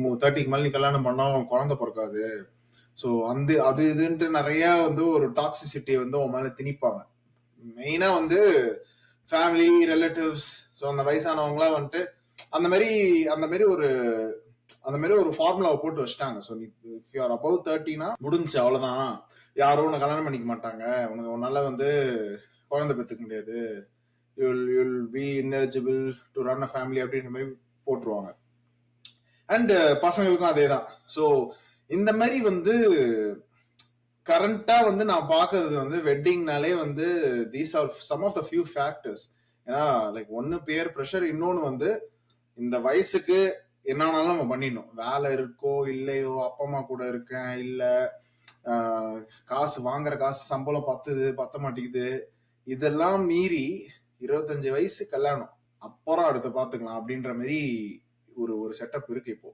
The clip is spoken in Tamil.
30க்கு மேல நீ கல்யாணம் பண்ணா உன் குழந்தை பிறக்காது. ஸோ அந்த அது இதுன்ட்டு நிறைய வந்து ஒரு டாக்ஸிசிட்டி வந்து உன் மேல திணிப்பாங்க. மெயினா வந்து ஃபேமிலி ரிலேட்டிவ்ஸ். ஸோ அந்த வயசானவங்களாம் வந்துட்டு அந்த மாதிரி அந்த மாதிரி ஒரு அந்த மாதிரி ஒரு ஃபார்முலாவை போட்டு வச்சுட்டாங்க. ஸோ நீ இஃப் யூ ஆர் அபவ் 30னா முடிஞ்சு அவ்வளவுதான். யாரும் உன்னை கல்யாணம் பண்ணிக்க மாட்டாங்க. உன்னால வந்து குழந்தை பெற்றுக்க முடியாது. You'll be ineligible to run a family அப்படின்ற மாதிரி போட்டுருவாங்க. அண்ட் பசங்களுக்கும் அதே தான். ஸோ இந்த மாதிரி வந்து கரண்டா வந்து நான் பாக்குறது வந்து வெட்டிங்னாலே வந்து these are some of the few factors. ஏன்னா லைக் ஒன்னு பேர் ப்ரெஷர், இன்னொன்னு வந்து இந்த வயசுக்கு என்னானாலும் நம்ம பண்ணிடணும். வேலை இருக்கோ இல்லையோ, அப்பா அம்மா கூட இருக்கேன் இல்ல, காசு வாங்குற காசு சம்பளம் பத்த மாட்டேங்குது, இதெல்லாம் மீறி 25 வயசு கல்யாணம், அப்புறம் அடுத்து பாத்துக்கலாம் அப்படின்ற மாதிரி ஒரு ஒரு செட்டப் இருக்கு இப்போ.